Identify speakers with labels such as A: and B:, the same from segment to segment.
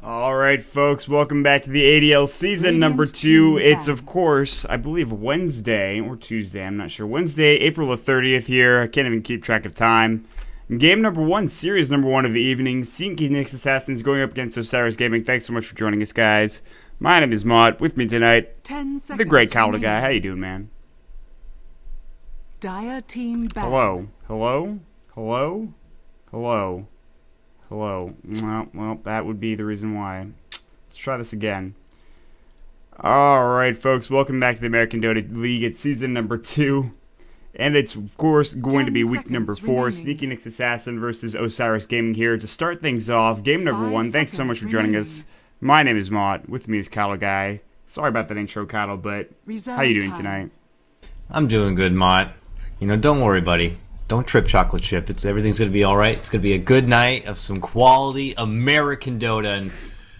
A: All right, folks, welcome back to the ADL season number 2. It's, of course, I believe Wednesday or Tuesday, I'm not sure. Wednesday, April the 30th here. I can't even keep track of time. Game number 1, series number 1 of the evening. Sneaky Nick's Assassins going up against Osiris Gaming. Thanks so much for joining us, guys. My name is Mott. With me tonight, the great Calda guy. How you doing, man?
B: Dire team back.
A: Hello. Well, that would be the reason why. Let's try this again. Alright, folks, welcome back to the American Dota League. It's season number 2. And it's, of course, going to be week number 4. Remaining. Sneaky Nick's Assassin versus Osiris Gaming here to start things off. Game number 1. Thanks so much for joining us. My name is Mott. With me is Cattle Guy. Sorry about that intro, Cattle, but how you doing tonight?
C: I'm doing good, Mott. Don't worry, buddy. Don't trip, chocolate chip. Everything's going to be all right. It's going to be a good night of some quality American Dota. And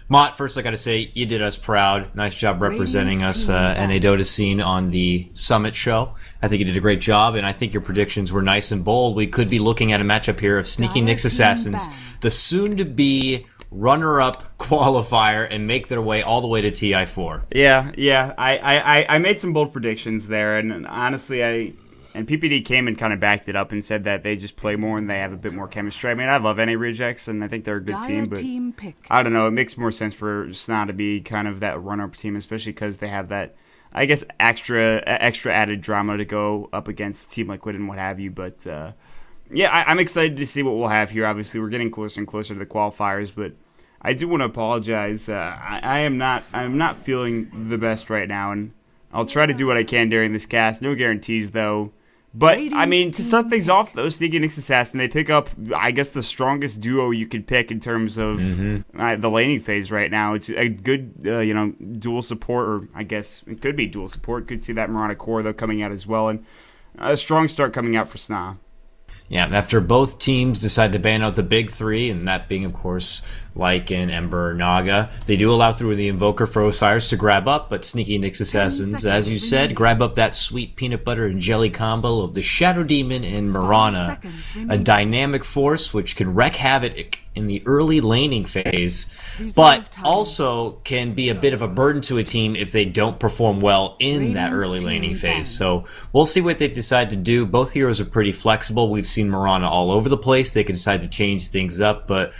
C: Mott, first I got to say, you did us proud. Nice job representing us NA Dota scene on the Summit show. I think you did a great job, and I think your predictions were nice and bold. We could be looking at a matchup here of Sneaky Nick's Assassins, the soon-to-be runner-up qualifier, and make their way all the way to TI4.
A: Yeah. I made some bold predictions there, and honestly, And PPD came and kind of backed it up and said that they just play more and they have a bit more chemistry. I mean, I love NA Rejects, and I think they're a good team, but I don't know. It makes more sense for SNA to be kind of that run-up team, especially because they have that, I guess, extra added drama to go up against Team Liquid and what have you. But, yeah, I'm excited to see what we'll have here. Obviously, we're getting closer and closer to the qualifiers, but I do want to apologize. I'm not feeling the best right now, and I'll try to do what I can during this cast. No guarantees, though. But, I mean, to start things off, though, Sneaky Nick's Assassin, they pick up, I guess, the strongest duo you could pick in terms of the laning phase right now. It's a good, dual support, or I guess it could be dual support. Could see that Mirana Core, though, coming out as well. And a strong start coming out for SNA.
C: Yeah, after both teams decide to ban out the big three, and that being, of course, Lycan, Ember, Naga, they do allow through the Invoker for Osiris to grab up, but Sneaky Nick's Assassins, as you said, grab up that sweet peanut butter and jelly combo of the Shadow Demon and Mirana, a dynamic force which can wreak havoc in the early laning phase, but also can be a bit of a burden to a team if they don't perform well in that early laning phase. So we'll see what they decide to do. Both heroes are pretty flexible. We've seen Mirana all over the place. They can decide to change things up, but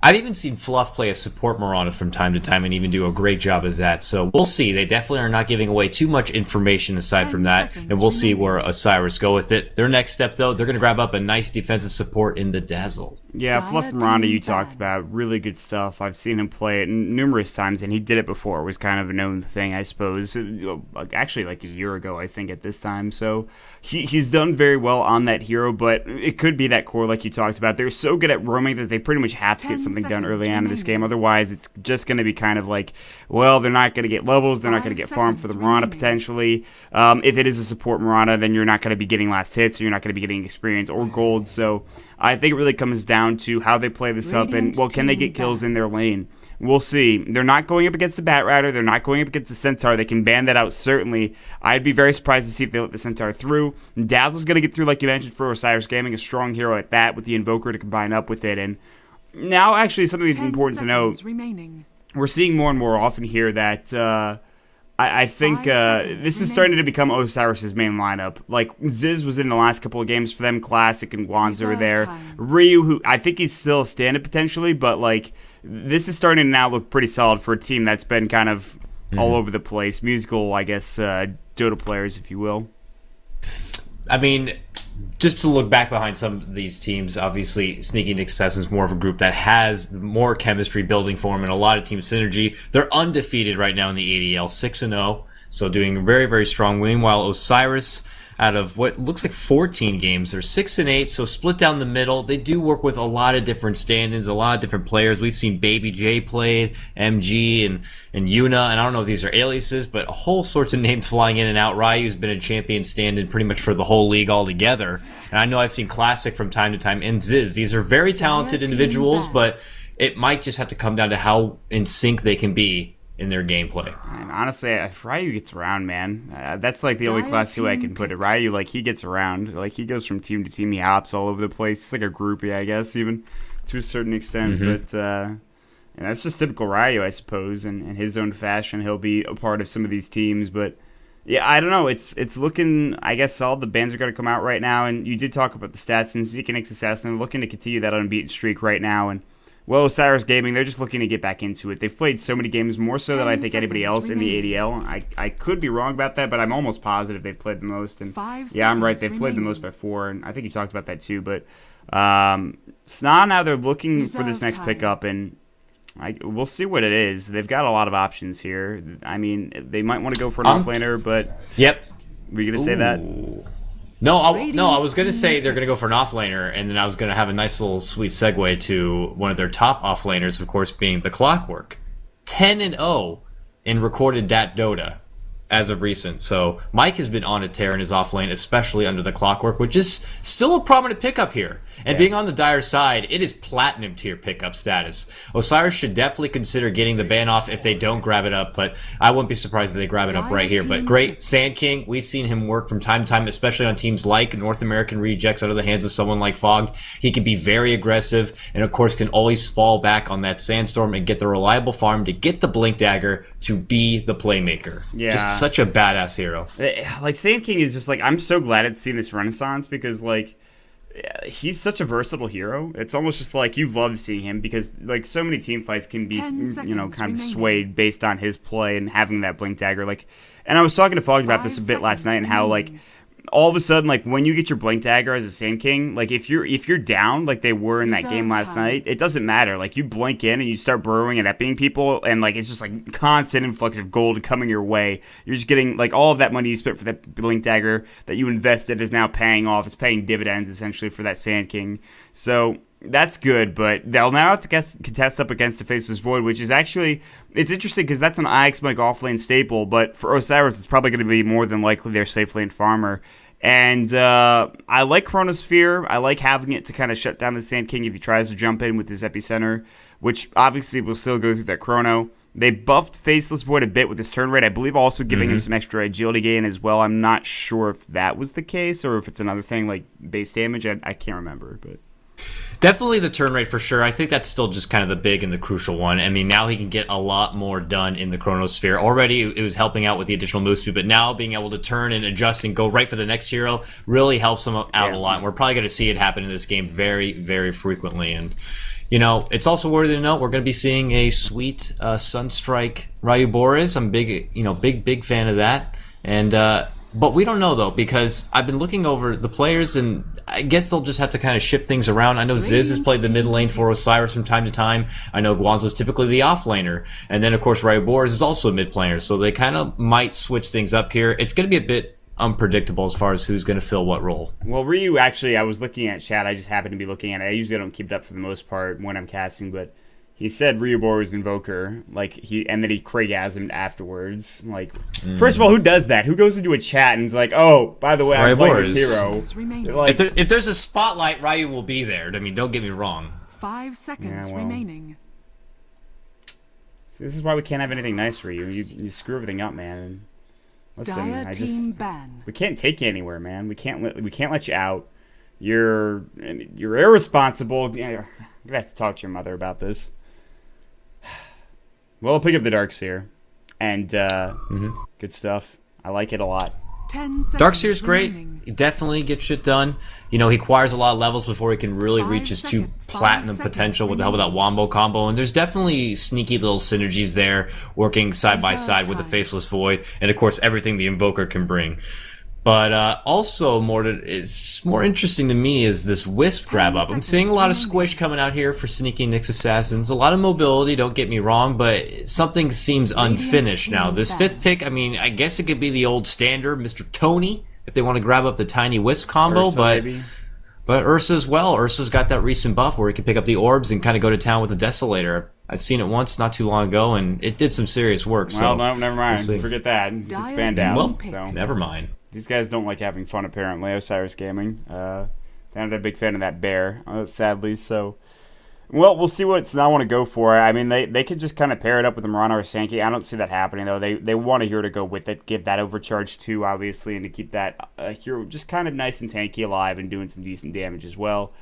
C: I've even seen Fluff play a support Mirana from time to time and even do a great job as that. So we'll see. They definitely are not giving away too much information aside from that, and we'll see where Osiris go with it. Their next step, though, they're going to grab up a nice defensive support in the Dazzle.
A: Yeah, Fluff Miranda you talked about, really good stuff. I've seen him play it numerous times, and he did it before. It was kind of a known thing, I suppose. Actually, like a year ago, I think, at this time. So he's done very well on that hero, but it could be that core like you talked about. They're so good at roaming that they pretty much have to get something done early on in this game. Otherwise, it's just going to be kind of like, well, they're not going to get levels. They're not going to get farm for the Mirana, potentially. If it is a support Mirana, then you're not going to be getting last hits, or you're not going to be getting experience or gold. So I think it really comes down to how they play this up and, well, can they get kills in their lane? We'll see. They're not going up against the Bat Rider. They're not going up against the Centaur. They can ban that out, certainly. I'd be very surprised to see if they let the Centaur through. Dazzle's going to get through, like you mentioned, for Osiris Gaming, a strong hero at that, with the Invoker to combine up with it. And now, actually, something that's important to note. We're seeing more and more often here that I think this is starting to become Osiris' main lineup. Like, Ziz was in the last couple of games for them. Classic and Guanza are there. Ryu, who I think he's still a stand-up potentially, but, like, this is starting to now look pretty solid for a team that's been kind of all over the place. Musical, I guess, Dota players, if you will.
C: I mean, just to look back behind some of these teams, obviously Sneaky Nick's Assassins is more of a group that has more chemistry building for them and a lot of team synergy. They're undefeated right now in the ADL, 6-0, so doing very, very strong. Meanwhile, Osiris, out of what looks like 14 games, they're 6-8, so split down the middle. They do work with a lot of different stand-ins, a lot of different players. We've seen Baby J played, MG, and Yuna, and I don't know if these are aliases, but a whole sorts of names flying in and out. Ryu's been a champion stand-in pretty much for the whole league altogether. And I know I've seen Classic from time to time, and Ziz. These are very talented individuals, but it might just have to come down to how in sync they can be in their gameplay.
A: And honestly, if Ryu gets around, man, that's like the only class 2 I can put it. Ryu, like, he gets around. Like, he goes from team to team. He hops all over the place. It's like a groupie, I guess, even to a certain extent. But And that's just typical Ryu, I suppose. And in his own fashion, he'll be a part of some of these teams. But yeah, I don't know. It's looking. I guess all the bans are going to come out right now. And you did talk about the stats. And Sneaky Nick's Assassin looking to continue that unbeaten streak right now. And well, Osiris Gaming, they're just looking to get back into it. They've played so many games, more so than I think anybody else in the ADL. I could be wrong about that, but I'm almost positive they've played the most. And yeah, I'm right. They've played the most by 4, and I think you talked about that too. But Sna, now they're looking for this next pickup, and we'll see what it is. They've got a lot of options here. I mean, they might want to go for an offlaner, but
C: yep.
A: Were you going to say that?
C: No, I was going to say they're going to go for an offlaner, and then I was going to have a nice little sweet segue to one of their top offlaners, of course, being the Clockwork. 10-0 in recorded Dota as of recent. So Mike has been on a tear in his offlane, especially under the Clockwork, which is still a prominent pickup here. And being on the dire side, it is platinum tier pickup status. Osiris should definitely consider getting the ban off if they don't grab it up, but I wouldn't be surprised if they grab it up right here. But great, Sand King, we've seen him work from time to time, especially on teams like North American Rejects under the hands of someone like Fog. He can be very aggressive and, of course, can always fall back on that Sandstorm and get the reliable farm to get the Blink Dagger to be the playmaker.
A: Yeah.
C: Just such a badass hero.
A: Like, Sand King is just like, I'm so glad it's seen this renaissance because, like, he's such a versatile hero. It's almost just like you love seeing him because like so many team fights can be, you know, kind of swayed based on his play and having that Blink Dagger. Like, and I was talking to Fogg about this a bit last night and how like all of a sudden, like when you get your Blink Dagger as a Sand King, like if you're down like they were in that game last night, it doesn't matter. Like you blink in and you start burrowing and epping people, and like it's just like constant influx of gold coming your way. You're just getting like all of that money you spent for that Blink Dagger that you invested is now paying off. It's paying dividends essentially for that Sand King. So that's good, but they'll now have to contest up against a Faceless Void, which is actually, it's interesting because that's an IX Mike offlane staple, but for Osiris, it's probably going to be more than likely their safe lane farmer. And I like Chronosphere. I like having it to kind of shut down the Sand King if he tries to jump in with his Epicenter, which obviously will still go through that Chrono. They buffed Faceless Void a bit with his turn rate. I believe also giving him some extra agility gain as well. I'm not sure if that was the case or if it's another thing like base damage. I can't remember, but...
C: Definitely the turn rate for sure. I think that's still just kind of the big and the crucial one. I mean, now he can get a lot more done in the Chronosphere. Already it was helping out with the additional move speed, but now being able to turn and adjust and go right for the next hero really helps him out a lot. And we're probably going to see it happen in this game very, very frequently. And, you know, it's also worthy to note we're going to be seeing a sweet Sunstrike Ryu Boris. I'm big fan of that. And, but we don't know, though, because I've been looking over the players, and I guess they'll just have to kind of shift things around. I know Ziz has played the mid lane for Osiris from time to time. I know Guanzo's typically the off laner. And then, of course, Ryu is also a mid player, so they kind of might switch things up here. It's going to be a bit unpredictable as far as who's going to fill what role.
A: Well, Ryu, actually, I was looking at chat. I just happened to be looking at it. I usually don't keep it up for the most part when I'm casting, but... He said Ryubor was Invoker, and then he Craigasmed afterwards. Like, first of all, who does that? Who goes into a chat and is like, "Oh, by the way, I'm playing this hero."
C: Like, if there's a spotlight, Ryu will be there. I mean, don't get me wrong.
B: 5 seconds remaining.
A: See, this is why we can't have anything nice for you. You screw everything up, man. Listen, we can't take you anywhere, man. We can't let you out. You're irresponsible. Yeah, I'm gonna have to talk to your mother about this. Well, I'll pick up the Darks here, and good stuff. I like it a lot.
C: Darkseer's great. He definitely gets shit done. You know, he acquires a lot of levels before he can really reach his 2 platinum potential with the help of that Wombo combo. And there's definitely sneaky little synergies there, working side by side with the Faceless Void, and of course everything the Invoker can bring. But also it's just more interesting to me is this Wisp grab up. I'm seeing a lot of squish coming out here for Sneaky Nyx Assassins. A lot of mobility, don't get me wrong, but something seems unfinished now. This 5th pick, I mean, I guess it could be the old standard, Mr. Tony, if they want to grab up the tiny Wisp combo,
A: Ursa,
C: but Ursa as well. Ursa's got that recent buff where he can pick up the orbs and kind of go to town with the Desolator. I've seen it once not too long ago, and it did some serious work.
A: Well,
C: so
A: no, never mind. Forget that. It's banned out.
C: Well,
A: so.
C: Never mind.
A: These guys don't like having fun, apparently. Osiris Gaming. They're not a big fan of that bear, sadly. So, well, we'll see what I want to go for. I mean, they could just kind of pair it up with the Mirana or Sankey. I don't see that happening, though. They want a hero to go with it, give that overcharge too, obviously, and to keep that hero just kind of nice and tanky alive and doing some decent damage as well.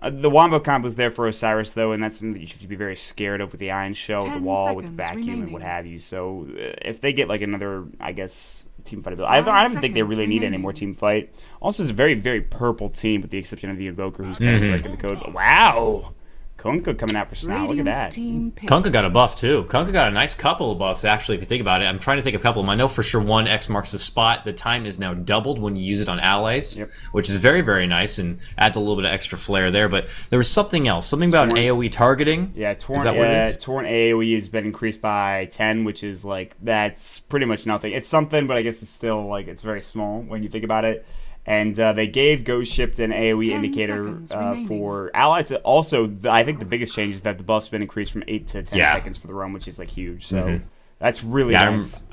A: The Wombo combo's there for Osiris, though, and that's something that you should be very scared of with the Iron Shell, with the wall, with the vacuum, and what have you. So if they get like another, I guess, team fight ability, I don't think they really need any more team fight. Also, it's a very, very purple team, with the exception of the Invoker, who's kind of breaking the code. Wow! Kunkka coming out for Snout. Look at that.
C: Kunkka got a buff, too. Kunkka got a nice couple of buffs, actually, if you think about it. I'm trying to think of a couple of them. I know for sure one X marks the spot. The time is now doubled when you use it on allies, which is very, very nice and adds a little bit of extra flair there. But there was something else. Something about AoE targeting.
A: Yeah, Torrent AoE has been increased by 10, which is like, that's pretty much nothing. It's something, but I guess it's still, like, it's very small when you think about it. And they gave Ghost Shipped an AoE indicator for allies. Also, I think the biggest change is that the buff's been increased from 8 to 10 seconds for the roam, which is like huge. So that's really nice.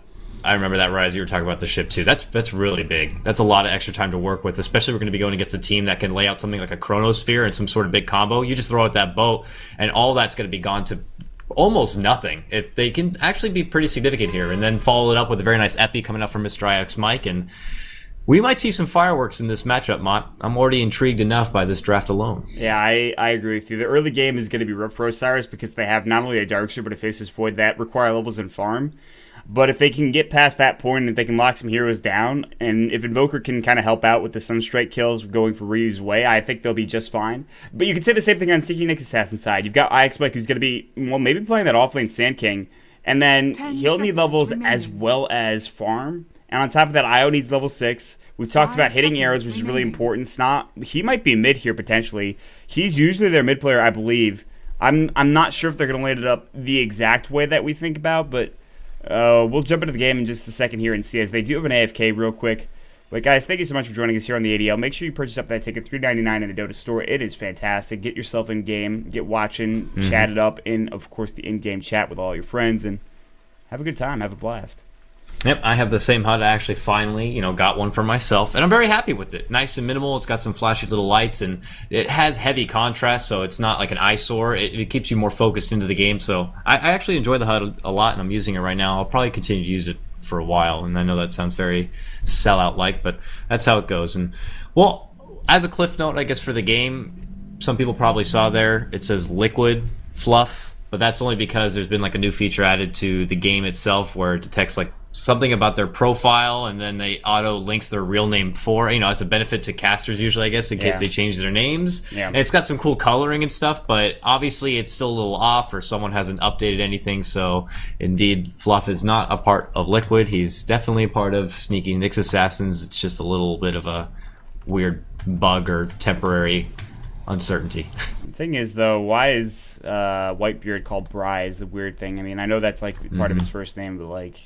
C: I remember that, Rise. You were talking about the ship too. That's really big. That's a lot of extra time to work with, especially we're going to be going against a team that can lay out something like a Chronosphere and some sort of big combo. You just throw out that boat, and all that's going to be gone to almost nothing. If they can actually be pretty significant here, and then follow it up with a very nice epi coming up from Mr. IX Mike, and we might see some fireworks in this matchup, Mott. I'm already intrigued enough by this draft alone.
A: Yeah, I agree with you. The early game is going to be rough for Osiris because they have not only a Darkster, but a Faceless Void that require levels in farm. But if they can get past that point and if they can lock some heroes down, and if Invoker can kind of help out with the Sunstrike kills going for Ryu's way, I think they'll be just fine. But you can say the same thing on Sneaky Nick's Assassin side. You've got IX Mike who's going to be, well, maybe playing that offlane Sand King, and then he'll need levels as well as farm. And on top of that, Io needs level 6. We've talked about hitting arrows, which is really important. Snot, he might be mid here potentially. He's usually their mid player, I believe. I'm not sure if they're going to land it up the exact way that we think about, but we'll jump into the game in just a second here and see, as they do have an AFK real quick. But guys, thank you so much for joining us here on the ADL. Make sure you purchase up that ticket, $3.99 in the Dota store. It is fantastic. Get yourself in game, get watching, chat it up in, of course, the in-game chat with all your friends, and have a good time, have a blast.
C: Yep, I have the same HUD. I actually finally, got one for myself, and I'm very happy with it. Nice and minimal. It's got some flashy little lights, and it has heavy contrast, so it's not like an eyesore. It keeps you more focused into the game, so I actually enjoy the HUD a lot, and I'm using it right now. I'll probably continue to use it for a while, and I know that sounds very sellout-like, but that's how it goes. And, well, as a cliff note, I guess, for the game, some people probably saw there, it says Liquid Fluff, but that's only because there's been like a new feature added to the game itself where it detects like something about their profile, and then they auto links their real name as a benefit to casters usually, I guess, in case they change their names. Yeah. And it's got some cool coloring and stuff, but obviously it's still a little off, or someone hasn't updated anything. So indeed, Fluff is not a part of Liquid. He's definitely a part of Sneaky Nick's Assassins. It's just a little bit of a weird bug or temporary uncertainty.
A: The thing is, though, why is Whitebeard called Bry is the weird thing. I mean, I know that's like part of his first name, but like,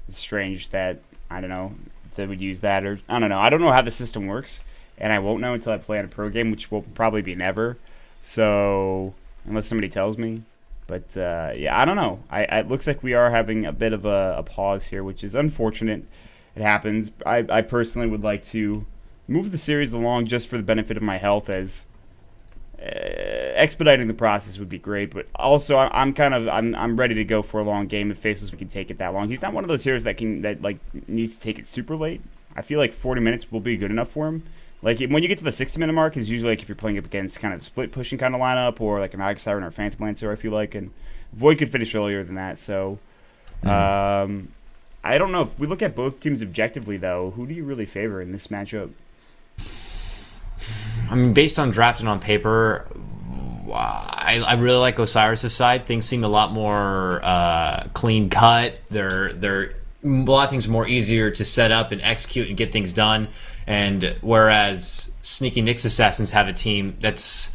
A: it's strange that, I don't know, they would use that, or I don't know. I don't know how the system works, and I won't know until I play on a pro game, which will probably be never. So, unless somebody tells me. But, yeah, I don't know. It looks like we are having a bit of a pause here, which is unfortunate. It happens. I personally would like to move the series along just for the benefit of my health, as expediting the process would be great, but also I'm ready to go for a long game if Faceless can take it that long. He's not one of those heroes that needs to take it super late. I feel like 40 minutes will be good enough for him. Like when you get to the 60-minute mark is usually like if you're playing up against kind of split pushing kind of lineup, or like an Ag Siren or Phantom Lancer, I feel like, and Void could finish earlier than that. So I don't know. If we look at both teams objectively, though, who do you really favor in this matchup?
C: I mean, based on draft and on paper, I really like Osiris' side. Things seem a lot more clean cut. They're a lot of things more easier to set up and execute and get things done. And whereas Sneaky Nick's Assassins have a team that's,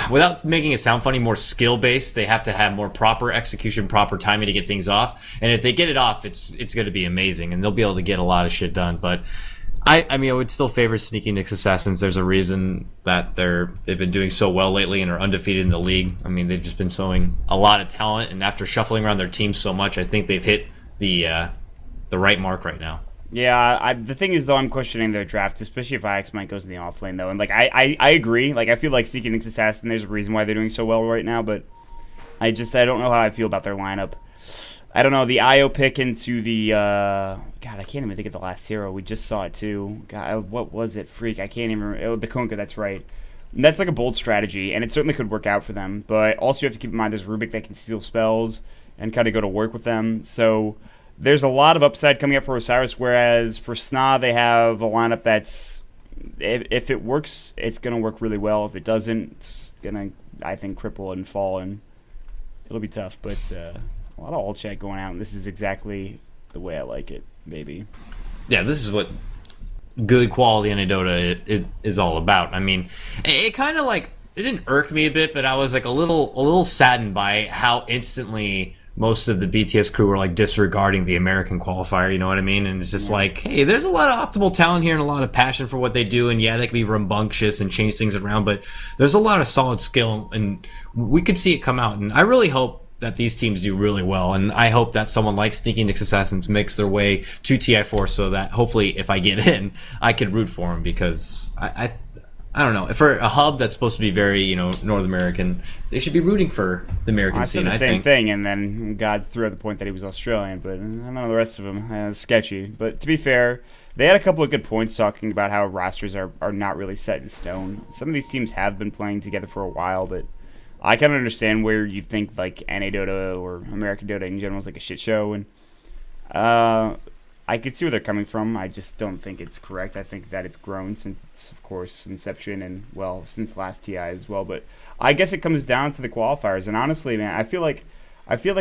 C: without making it sound funny, more skill-based. They have to have more proper execution, proper timing to get things off. And if they get it off, it's going to be amazing, and they'll be able to get a lot of shit done. But I mean, I would still favor Sneaky Nick's Assassins. There's a reason that they've been doing so well lately and are undefeated in the league. I mean, they've just been showing a lot of talent, and after shuffling around their team so much, I think they've hit the right mark right now.
A: Yeah, the thing is, though, I'm questioning their draft, especially if IX Mike goes in the offlane, though. And, like, I agree. Like, I feel like Sneaky Nick's Assassin, there's a reason why they're doing so well right now, but I don't know how I feel about their lineup. I don't know, the IO pick into the, God, I can't even think of the last hero. We just saw it, too. God, what was it? Freak, I can't even remember. Oh, the Kunkka, that's right. That's like a bold strategy, and it certainly could work out for them. But also you have to keep in mind there's Rubik that can steal spells and kind of go to work with them. So there's a lot of upside coming up for Osiris, whereas for Sna, they have a lineup that's, if it works, it's going to work really well. If it doesn't, it's going to, I think, cripple and fall, and it'll be tough. But a lot of ult chat going out, and this is exactly the way I like it, baby.
C: Yeah, this is what good quality in a Dota is all about. I mean, it kind of like, it didn't irk me a bit, but I was like a little saddened by how instantly most of the BTS crew were like disregarding the American qualifier, you know what I mean? And it's just like, hey, there's a lot of optimal talent here and a lot of passion for what they do, and yeah, they can be rambunctious and change things around, but there's a lot of solid skill, and we could see it come out. And I really hope that these teams do really well, and I hope that someone like Sneaky Nyx Assassins makes their way to TI4 so that hopefully if I get in, I can root for them, because I don't know, for a hub that's supposed to be very, you know, North American, they should be rooting for the American scene.
A: I said the same thing, and then God threw out the point that he was Australian, but I don't know the rest of them. Sketchy. But to be fair, they had a couple of good points talking about how rosters are not really set in stone. Some of these teams have been playing together for a while, but I kind of understand where you think like NA Dota or American Dota in general is like a shit show, and I can see where they're coming from. I just don't think it's correct. I think that it's grown since it's, of course, inception, and well, since last TI as well. But I guess it comes down to the qualifiers. And honestly, man, I feel like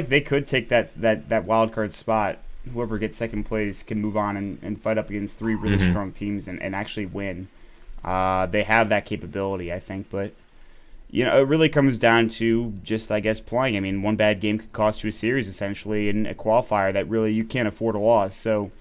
A: they could take that wild card spot. Whoever gets second place can move on and fight up against three really strong teams and actually win. They have that capability, I think, but you know, it really comes down to just, I guess, playing. I mean, one bad game could cost you a series, essentially, in a qualifier that really you can't afford a loss. So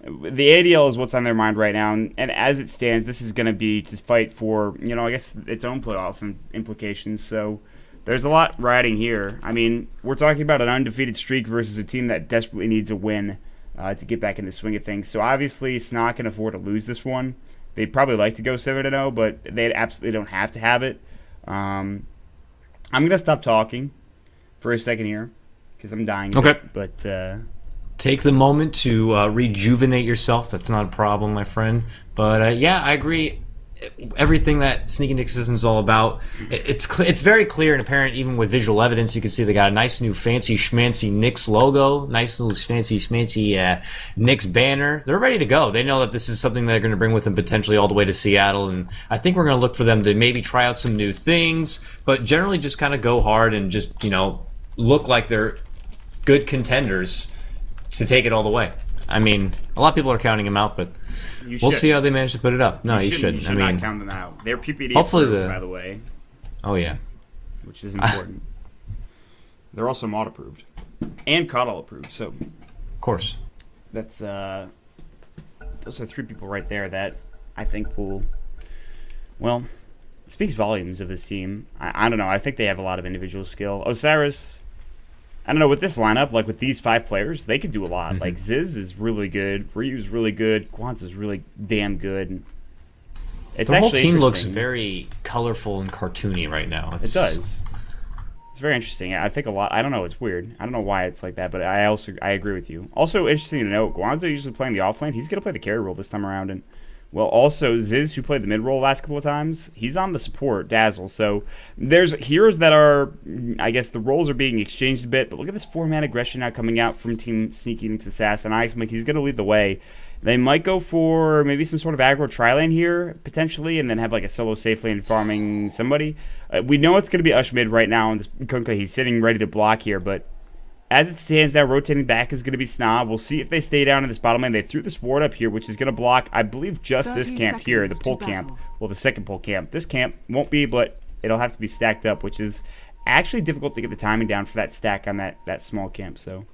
A: the ADL is what's on their mind right now, and as it stands, this is going to be to fight for, you know, I guess, its own playoff implications. So there's a lot riding here. I mean, we're talking about an undefeated streak versus a team that desperately needs a win to get back in the swing of things. So obviously, Sna can afford to lose this one. They'd probably like to go 7-0, but they absolutely don't have to have it. I'm gonna stop talking for a second here because I'm dying.
C: Okay,
A: but
C: take the moment to rejuvenate yourself. That's not a problem, my friend. But yeah, I agree. Everything that Sneaky Nyx is all about, it's very clear and apparent. Even with visual evidence, you can see they got a nice new fancy schmancy Nyx logo, nice little fancy schmancy Nyx banner. They're ready to go. They know that this is something they're going to bring with them potentially all the way to Seattle, and I think we're going to look for them to maybe try out some new things, but generally just kind of go hard and just, you know, look like they're good contenders to take it all the way. I mean, a lot of people are counting them out, but we'll see how they manage to put it up. No, you shouldn't.
A: You should not count them out. They're PPD
C: hopefully
A: approved, by the way.
C: Oh, yeah.
A: Which is important. They're also mod approved. And Coddle approved, so.
C: Of course.
A: That's, those are three people right there that I think will, well, it speaks volumes of this team. I don't know. I think they have a lot of individual skill. Osiris, I don't know, with this lineup, like with these 5 players, they could do a lot. Like Ziz is really good, Ryu's really good, Kwanzaa's really damn good.
C: The whole team looks very colorful and cartoony right now.
A: It does. It's very interesting. I think a lot. I don't know. It's weird. I don't know why it's like that, but I agree with you. Also interesting to note, Kwanzaa usually playing the off lane. He's gonna play the carry role this time around, and well, also Ziz, who played the mid role last couple of times, he's on the support, Dazzle. So there's heroes that are, I guess the roles are being exchanged a bit, but look at this 4-man aggression now coming out from Team Sneaky Nyx Assassin. I think he's going to lead the way. They might go for maybe some sort of aggro tri-lane here, potentially, and then have like a solo safe lane farming somebody. We know it's going to be Ush mid right now, and this Kunkka, he's sitting ready to block here, but as it stands now, rotating back is going to be Sna. We'll see if they stay down in this bottom lane. They threw this ward up here, which is going to block, I believe, just this camp here, the pole camp. Well, the second pole camp. This camp won't be, but it'll have to be stacked up, which is actually difficult to get the timing down for that stack on that small camp. So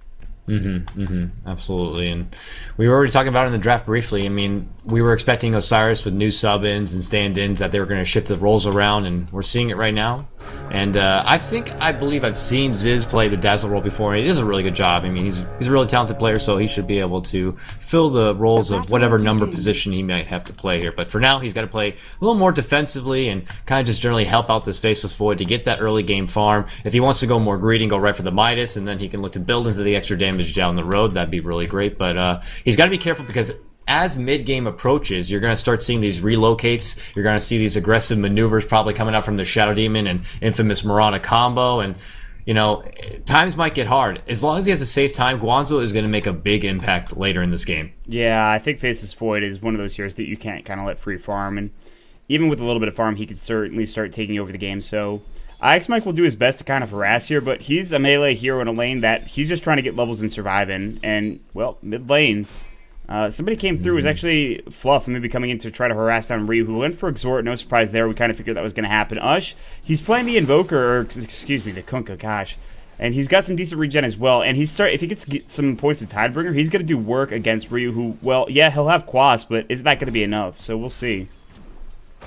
C: Absolutely. And we were already talking about it in the draft briefly. I mean, we were expecting Osiris with new sub-ins and stand-ins that they were going to shift the roles around, and we're seeing it right now. And I believe I've seen Ziz play the Dazzle role before, and he does a really good job. I mean, he's a really talented player, so he should be able to fill the roles of whatever number position he might have to play here. But for now, he's got to play a little more defensively and kind of just generally help out this Faceless Void to get that early game farm. If he wants to go more greedy and go right for the Midas, and then he can look to build into the extra damage down the road, that'd be really great. But he's got to be careful because as mid-game approaches, you're going to start seeing these relocates. You're going to see these aggressive maneuvers probably coming out from the Shadow Demon and infamous Mirana combo. And, you know, times might get hard. As long as he has a safe time, Guanzo is going to make a big impact later in this game.
A: Yeah, I think Faceless Void is one of those heroes that you can't kind of let free farm. And even with a little bit of farm, he could certainly start taking over the game. So Ix Mike will do his best to kind of harass here, but he's a melee hero in a lane that he's just trying to get levels and survive in. And, well, mid lane, somebody came through. It was actually Fluff, maybe coming in to try to harass down Ryu, who went for Exhort. No surprise there. We kind of figured that was going to happen. Ush, he's playing the Invoker, or excuse me, the Kunkka, gosh. And he's got some decent regen as well. And if he gets some points of Tidebringer, he's going to do work against Ryu, who, well, yeah, he'll have Quas, but is that going to be enough? So we'll see.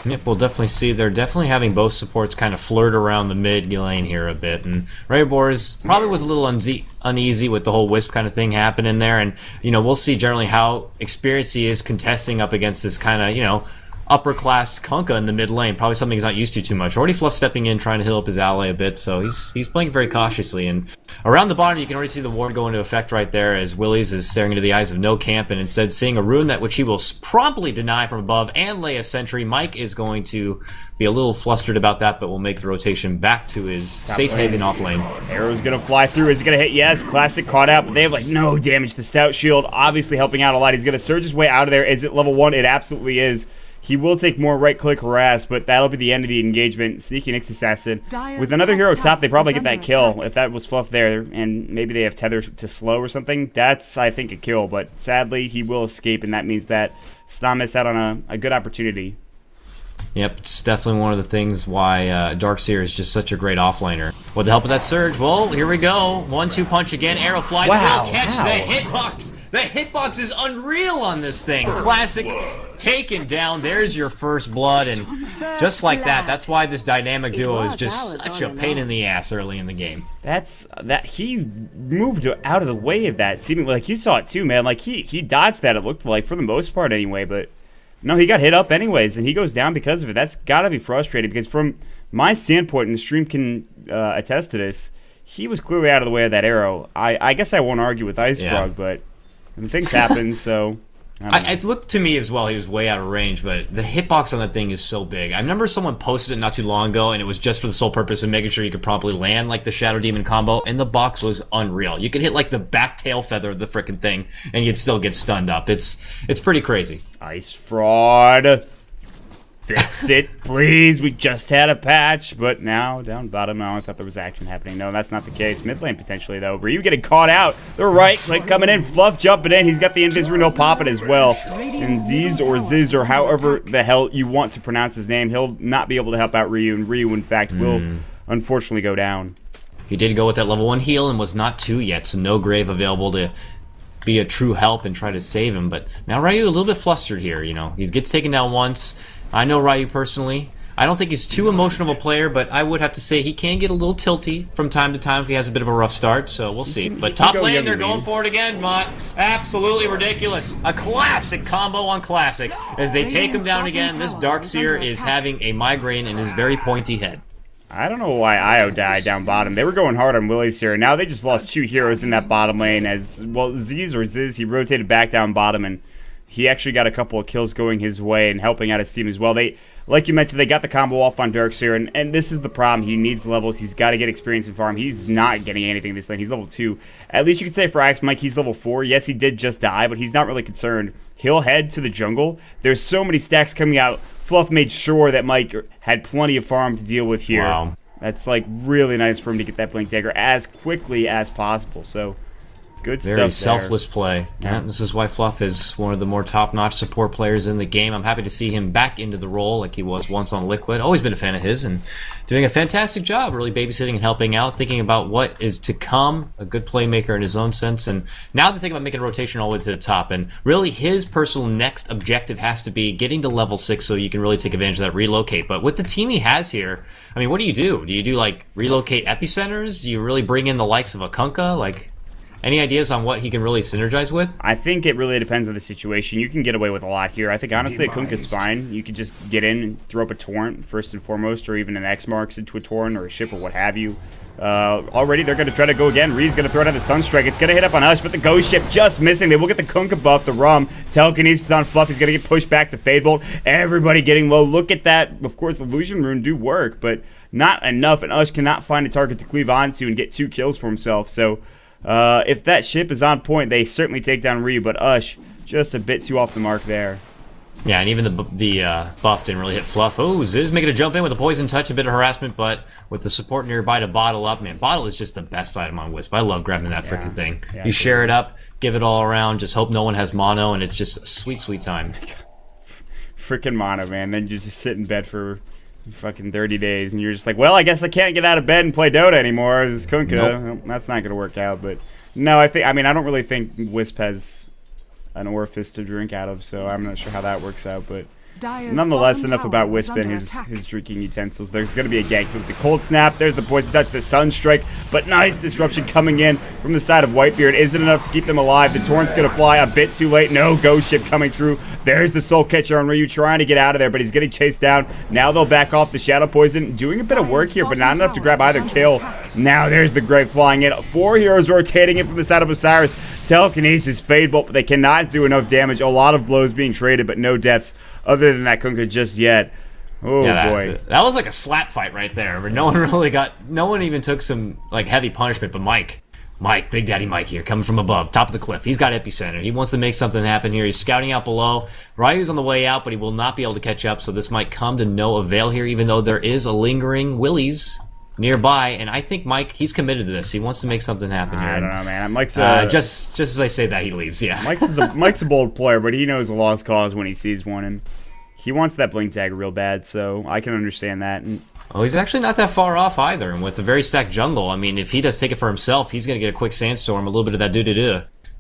C: Yep, we'll definitely see. They're definitely having both supports kind of flirt around the mid lane here a bit. And Raybors probably was a little uneasy with the whole Wisp kind of thing happening there. And, you know, we'll see generally how experienced he is contesting up against this kind of, you know, upper-class Kunkka in the mid lane. Probably something he's not used to too much. Already Fluff stepping in, trying to heal up his ally a bit, so he's playing very cautiously. And around the bottom, you can already see the ward go into effect right there as Willies is staring into the eyes of no camp and instead seeing a rune that which he will promptly deny from above and lay a sentry. Mike is going to be a little flustered about that, but will make the rotation back to his safe haven off lane.
A: Arrow's gonna fly through. Is he gonna hit? Yes, classic caught out, but they have like no damage. The Stout Shield obviously helping out a lot. He's gonna surge his way out of there. Is it level 1? It absolutely is. He will take more right-click harass, but that'll be the end of the engagement. Sneaky Nyx Assassin. With another hero top, they probably get that kill. If that was Fluff there, and maybe they have Tether to slow or something, that's, I think, a kill. But sadly, he will escape, and that means that Stom missed out on a good opportunity.
C: Yep, it's definitely one of the things why Darkseer is just such a great offlaner. With the help of that surge, well, here we go. 1-2 punch again. Arrow flies.
A: Wow,
C: will catch the hitbox. The hitbox is unreal on this thing. Classic. Taken down. There's your first blood, and just like that, that's why this dynamic duo is just such a pain in the ass early in the game.
A: He moved out of the way of that, seemingly. Like, you saw it too, man. Like, he dodged that, it looked like, for the most part anyway, but no, he got hit up anyways, and he goes down because of it. That's gotta be frustrating, because from my standpoint, and the stream can attest to this, he was clearly out of the way of that arrow. I guess I won't argue with Icebrug, but things happen, so
C: It looked to me as well, he was way out of range, but the hitbox on that thing is so big. I remember someone posted it not too long ago, and it was just for the sole purpose of making sure you could properly land like the Shadow Demon combo, and the box was unreal. You could hit like the back tail feather of the frickin' thing, and you'd still get stunned up. It's pretty crazy.
A: Ice Fraud. Fix it, please. We just had a patch, but now down bottom. I thought there was action happening. No, that's not the case. Mid lane potentially though. Ryu getting caught out. The right click coming in. Fluff jumping in. He's got the invis rune. He'll pop it as well. And Ziz or Ziz or however the hell you want to pronounce his name, he'll not be able to help out Ryu. And Ryu, in fact, will unfortunately go down.
C: He did go with that level 1 heal and was not 2 yet, so no grave available to be a true help and try to save him. But now Ryu a little bit flustered here. You know, he gets taken down once. I know Ryu personally. I don't think he's too emotional of a player, but I would have to say he can get a little tilty from time to time if he has a bit of a rough start, so we'll see. But top lane, they're going for it again, Mott. Absolutely ridiculous. A classic combo on classic. As they take him down again, this Darkseer is having a migraine in his very pointy head.
A: I don't know why Io died down bottom. They were going hard on Willies here. Now they just lost 2 heroes in that bottom lane as, well, Ziz or Ziz, he rotated back down bottom, and he actually got a couple of kills going his way and helping out his team as well. They, like you mentioned, they got the combo off on Darkseer, and this is the problem. He needs levels. He's got to get experience in farm. He's not getting anything this lane. He's level 2. At least you could say for Ix Mike, he's level 4. Yes, he did just die, but he's not really concerned. He'll head to the jungle. There's so many stacks coming out. Fluff made sure that Mike had plenty of farm to deal with here.
C: Wow.
A: That's like really nice for him to get that Blink Dagger as quickly as possible. So good stuff there.
C: Very selfless play. Yeah, this is why Fluff is one of the more top-notch support players in the game. I'm happy to see him back into the role like he was once on Liquid. Always been a fan of his and doing a fantastic job really babysitting and helping out, thinking about what is to come, a good playmaker in his own sense. And now they're thinking about making a rotation all the way to the top. And really his personal next objective has to be getting to level 6 so you can really take advantage of that relocate. But with the team he has here, I mean, what do you do? Do you do like relocate epicenters? Do you really bring in the likes of a Kunkka? Like, any ideas on what he can really synergize with?
A: I think it really depends on the situation. You can get away with a lot here. I think, honestly, a Kunkka's fine. You could just get in and throw up a Torrent, first and foremost, or even an X-Marks into a Torrent or a ship or what have you. Already they're going to try to go again. Reed's going to throw down the Sunstrike. It's going to hit up on Ush, but the Ghost Ship just missing. They will get the Kunkka buff, the Rum. Telekinesis on Fluff. He's going to get pushed back to Fade Bolt. Everybody getting low. Look at that. Of course, Illusion Rune do work, but not enough, and Ush cannot find a target to cleave onto and get 2 kills for himself. So if that ship is on point, they certainly take down Reed, but Ush just a bit too off the mark there.
C: Yeah, and even the buff didn't really hit Fluff. Oh, Ziz making a jump in with a Poison Touch, a bit of harassment, but with the support nearby to bottle up, man, bottle is just the best item on Wisp. I love grabbing that freaking thing. Yeah, you share it up, give it all around, just hope no one has mono, and it's just a sweet, sweet time.
A: Freaking mono, man. Then you just sit in bed for fucking 30 days, and you're just like, well, I guess I can't get out of bed and play Dota anymore. This Kunkka, well, that's not going to work out. But no, I don't really think Wisp has an orifice to drink out of, so I'm not sure how that works out, but nonetheless, enough about Wisp and his drinking utensils. There's going to be a gank with the Cold Snap. There's the Poison Touch, the Sunstrike, but nice disruption coming in from the side of Whitebeard. Isn't enough to keep them alive. The Torrent's going to fly a bit too late. No Ghost Ship coming through. There's the Soul Catcher on Ryu trying to get out of there, but he's getting chased down. Now they'll back off. The Shadow Poison doing a bit of work here, but not enough to grab either kill. Now there's the Grave flying in. 4 heroes rotating in from the side of Osiris. Telekinesis, Fade Bolt, but they cannot do enough damage. A lot of blows being traded, but no deaths other than that Kunkka just yet. Oh yeah, boy.
C: That was like a slap fight right there, but no one even took some like heavy punishment, but Mike, Big Daddy Mike here, coming from above, top of the cliff. He's got epicenter. He wants to make something happen here. He's scouting out below. Ryu's on the way out, but he will not be able to catch up, so this might come to no avail here, even though there is a lingering Willies nearby, and I think Mike, he's committed to this. He wants to make something happen here.
A: I don't know, man. Mike's
C: just as I say that, he leaves. Yeah,
A: Mike's a bold player, but he knows a lost cause when he sees one, and he wants that blink tag real bad. So I can understand that. And
C: oh, he's actually not that far off either. And with the very stacked jungle, I mean, if he does take it for himself, he's gonna get a quick sandstorm, a little bit of that do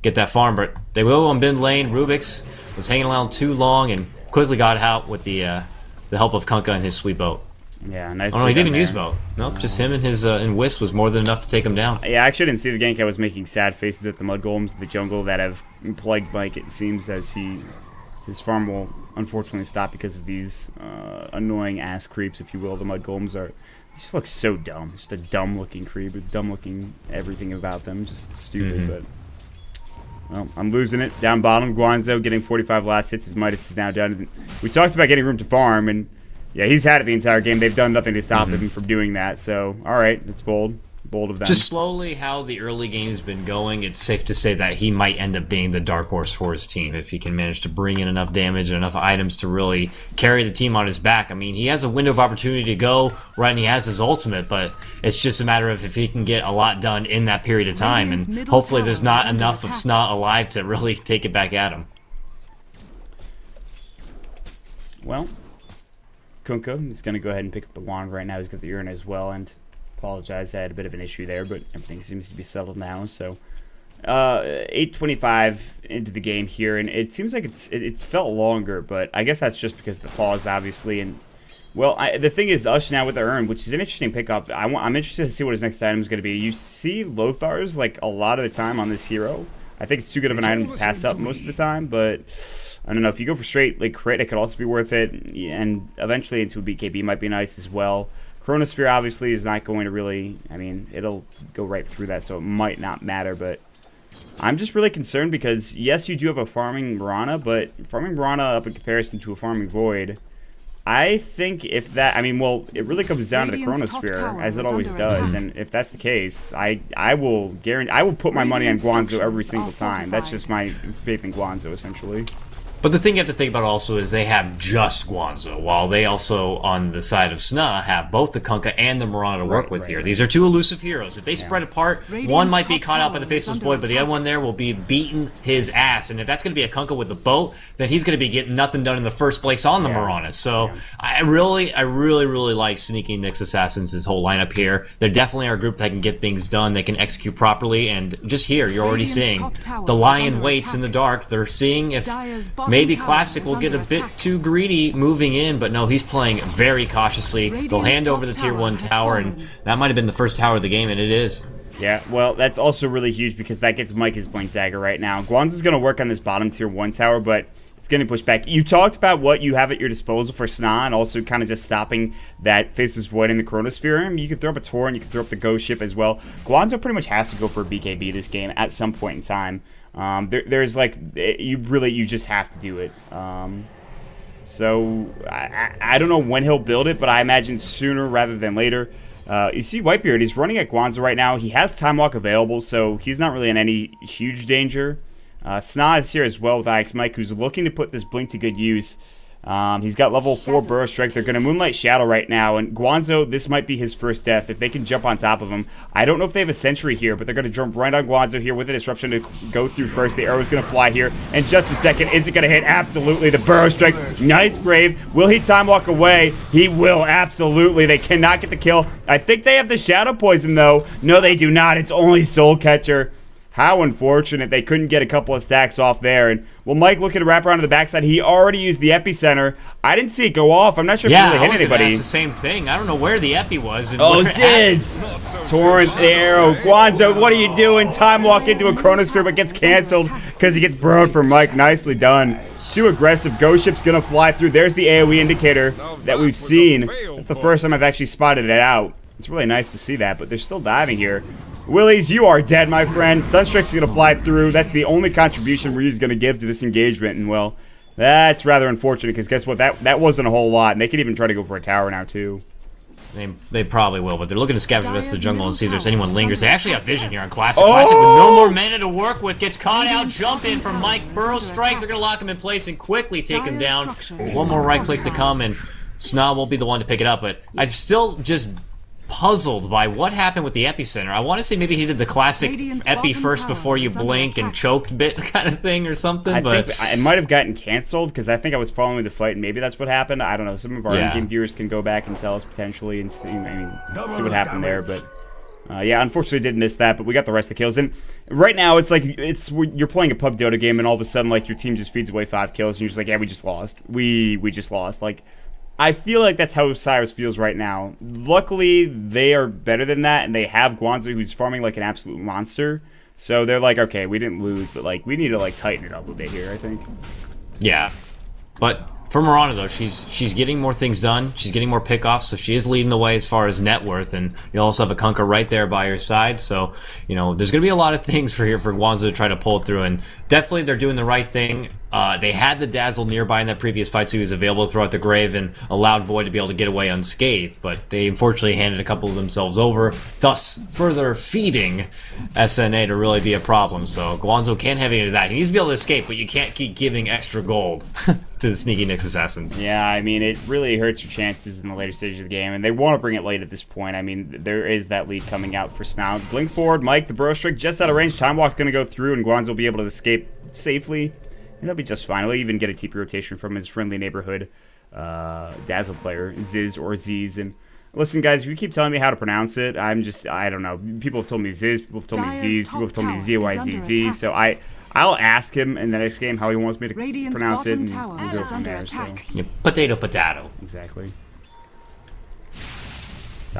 C: get that farm. But they will on mid lane. Rubix was hanging around too long and quickly got out with the help of Kunkka and his sweet boat.
A: Yeah, nice.
C: Oh no, he didn't even use boat. Nope, just him and his and Wisp was more than enough to take him down.
A: Yeah, I actually didn't see the gank. I was making sad faces at the mud golems in the jungle that have plagued Mike. It seems as his farm will unfortunately stop because of these annoying ass creeps, if you will. The mud golems he just look so dumb. Just a dumb looking creep with dumb looking everything about them. Just stupid. But well, I'm losing it down bottom. Guanzo getting 45 last hits. His Midas is now down. We talked about getting room to farm, and yeah, he's had it the entire game. They've done nothing to stop him from doing that. So, all right, that's bold of them.
C: Just slowly how the early game's been going, it's safe to say that he might end up being the dark horse for his team if he can manage to bring in enough damage and enough items to really carry the team on his back. I mean, he has a window of opportunity to go right, and he has his ultimate, but it's just a matter of if he can get a lot done in that period of time, and hopefully there's not enough of Snot alive to really take it back at him.
A: Well, Kunkka is going to go ahead and pick up the wand right now. He's got the urn as well, and apologize, I had a bit of an issue there, but everything seems to be settled now. So 8:25 into the game here, and it seems like it's felt longer, but I guess that's just because of the pause, obviously. And well, the thing is, Ush now with the urn, which is an interesting pickup. I'm interested to see what his next item is going to be. You see Lothar's like a lot of the time on this hero. I think it's too good of an item to pass up most of the time, but I don't know, if you go for straight like crit, it could also be worth it, and eventually into a BKB might be nice as well. Chronosphere obviously is not going to really, I mean, it'll go right through that, so it might not matter, but I'm just really concerned because, yes, you do have a farming Mirana, but farming Mirana up in comparison to a farming Void, I think if that, I mean, well, it really comes down to the Chronosphere, as it always does, and if that's the case, I will put my money on Guanzo every single time. That's just my faith in Guanzo, essentially.
C: But the thing you have to think about also is they have just Guanzo, while they also, on the side of Sna, have both the Kunkka and the Mirana to work with here. These are two elusive heroes. If they spread apart, one might be caught out by the Faceless Void, but the other one there will be beating his ass. And if that's going to be a Kunkka with the boat, then he's going to be getting nothing done in the first place on the Mirana. So I really like Sneaking Nyx Assassins, this whole lineup here. They definitely are a group that can get things done. They can execute properly. And just here, you're already seeing the Lion waits in the dark. They're seeing if maybe Classic will get a bit too greedy moving in, but no, he's playing very cautiously. They'll hand over the tier 1 tower, and that might have been the first tower of the game, and it is.
A: Yeah, well, that's also really huge because that gets Mike his blink dagger right now. Guanzo's going to work on this bottom tier 1 tower, but It's getting pushed back. You talked about what you have at your disposal for Sna and also kind of just stopping that Faceless Void in the Chronosphere. I mean, you can throw up a Torrent, you can throw up the Ghost Ship as well. Guanzo pretty much has to go for a BKB this game at some point in time. There's like, you just have to do it. So I don't know when he'll build it, but I imagine sooner rather than later. You see Whitebeard, he's running at Guanzo right now. He has Time Walk available, so he's not really in any huge danger. Sna is here as well with Ix Mike, who's looking to put this Blink to good use. He's got level 4 Burrow Strike. They're going to Moonlight Shadow right now, and Guanzo, this might be his first death if they can jump on top of him. I don't know if they have a Sentry here, but they're going to jump right on Guanzo here with a Disruption to go through first. The arrow's going to fly here in just a second. Is it going to hit? Absolutely. The Burrow Strike. Nice Grave. Will he Time Walk away? He will, absolutely. They cannot get the kill. I think they have the Shadow Poison, though. No, they do not. It's only Soul Catcher. How unfortunate they couldn't get a couple of stacks off there. And well, Mike looking to wrap around to the backside. He already used the epicenter. I didn't see it go off. I'm not sure if it really hit anybody.
C: Ask the same thing. I don't know where the epi was. And
A: Ziz! Torrent, the arrow. Guanzo, what are you doing? Time Walk into a Chronosphere, but gets canceled because he gets burrowed from Mike. Nicely done. Too aggressive. Ghost Ship's going to fly through. There's the AoE indicator that we've seen. That's the first time I've actually spotted it out. It's really nice to see that, but they're still diving here. Willies, you are dead, my friend. Sunstrike's going to fly through. That's the only contribution Ryu's going to give to this engagement. And, well, that's rather unfortunate because guess what? That wasn't a whole lot. And they could even try to go for a tower now, too.
C: They probably will, but they're looking to scavenge the rest of the jungle and see if there's anyone lingers. They actually have vision here on Classic. Classic with no more mana to work with. Gets caught out. Jump in from Mike. Burrow Strike. They're going to lock him in place and quickly take him down. One more right click to come, and Sna won't be the one to pick it up. But I'm still just puzzled by what happened with the epicenter. I want to say maybe he did the classic epi first before you blink and choked bit kind of thing or something.
A: I think it might have gotten canceled because I think I was following the fight and maybe that's what happened. I don't know. Some of our in-game viewers can go back and tell us potentially and see what happened there. But yeah, unfortunately did miss that, but we got the rest of the kills. And right now it's like you're playing a pub Dota game and all of a sudden like your team just feeds away 5 kills and you're just like, yeah, we just lost. We just lost. Like, I feel like that's how Osiris feels right now. Luckily, they are better than that, and they have Guanzo, who's farming like an absolute monster. So they're like, okay, we didn't lose, but like we need to like tighten it up a bit here, I think.
C: Yeah, but for Mirana though, she's getting more things done. She's getting more pickoffs, so she is leading the way as far as net worth. And you also have a Kunkka right there by your side, so you know there's gonna be a lot of things for Guanzo to try to pull through. And definitely, they're doing the right thing. They had the Dazzle nearby in that previous fight, so he was available to throw out the Grave and allowed Void to be able to get away unscathed, but they unfortunately handed a couple of themselves over, thus further feeding SNA to really be a problem. So Guanzo can't have any of that. He needs to be able to escape, but you can't keep giving extra gold to the Sneaky Nyx Assassins.
A: Yeah, I mean, it really hurts your chances in the later stages of the game, and they want to bring it late at this point. I mean, there is that lead coming out for Snout. Blink forward, Mike, the Burrow Strike just out of range. Time Walk going to go through, and Guanzo will be able to escape safely. And he'll be just fine. He'll even get a TP rotation from his friendly neighborhood Dazzle player, Ziz or Ziz. And listen, guys, if you keep telling me how to pronounce it, I don't know. People have told me Ziz, people have told me Ziz, people have told me ZYZZ. So I'll ask him in the next game how he wants me to pronounce it, and we'll go from there. So.
C: Yeah, potato.
A: Exactly.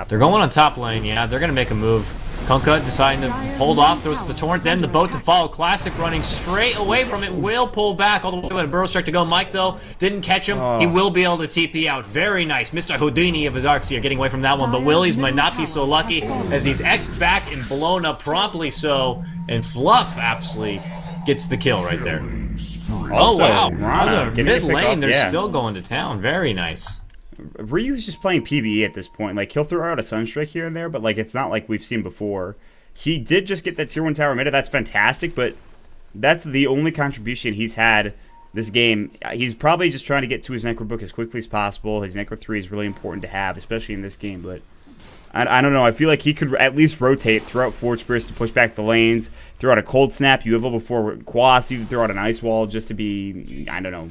C: They're going on top lane, yeah. They're going to make a move. Kunkka deciding to hold off, throws the Torrent, then the boat to follow. Classic running straight away from it, will pull back all the way with a Burrow Strike to go. Mike, though, didn't catch him. He will be able to TP out. Very nice. Mr. Houdini of the Darkseer getting away from that one, but Willies might not be so lucky as he's X'd back and blown up promptly so, and Fluff absolutely gets the kill right there.
A: Also,
C: wow.
A: Rana,
C: mid lane, they're still going to town. Very nice.
A: Ryu's just playing PvE at this point. Like, he'll throw out a Sunstrike here and there, but, like, it's not like we've seen before. He did just get that Tier 1 tower meta. That's fantastic, but that's the only contribution he's had this game. He's probably just trying to get to his Necro book as quickly as possible. His Necro 3 is really important to have, especially in this game, but I don't know. I feel like he could at least rotate, throw out Forge Burst to push back the lanes, throw out a Cold Snap. You have level 4 Quas. You can throw out an Ice Wall just to be, I don't know,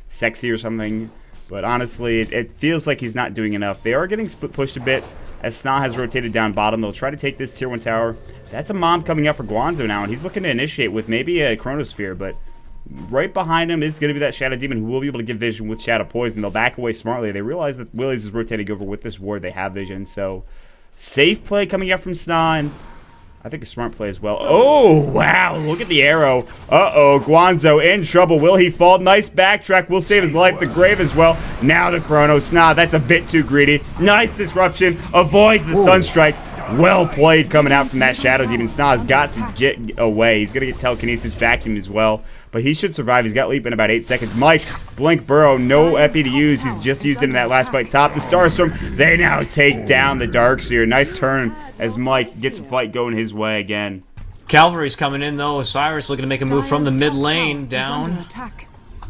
A: sexy or something. But honestly, it feels like he's not doing enough. They are getting pushed a bit as Sna has rotated down bottom. They'll try to take this Tier 1 tower. That's a Mom coming up for Guanzo now, and he's looking to initiate with maybe a Chronosphere, but right behind him is going to be that Shadow Demon who will be able to give vision with Shadow Poison. They'll back away smartly. They realize that Willies is rotating over with this ward. They have vision, so safe play coming out from Sna, and I think a smart play as well. Oh, wow. Look at the arrow. Uh-oh. Guanzo in trouble. Will he fall? Nice backtrack. Will save his life. The grave as well. Now the chrono. Sna, that's a bit too greedy. Nice disruption. Avoids the sunstrike. Well played coming out from that Shadow Demon. Sna's got to get away. He's going to get telekinesis vacuumed as well. But he should survive. He's got leap in about 8 seconds. Mike, blink burrow. No epi to use. He's just used it in that last fight. Top the Starstorm. They now take down the Darkseer. Nice turn as Mike gets a fight going his way again.
C: Cavalry's coming in, though. Osiris looking to make a move from the mid lane down.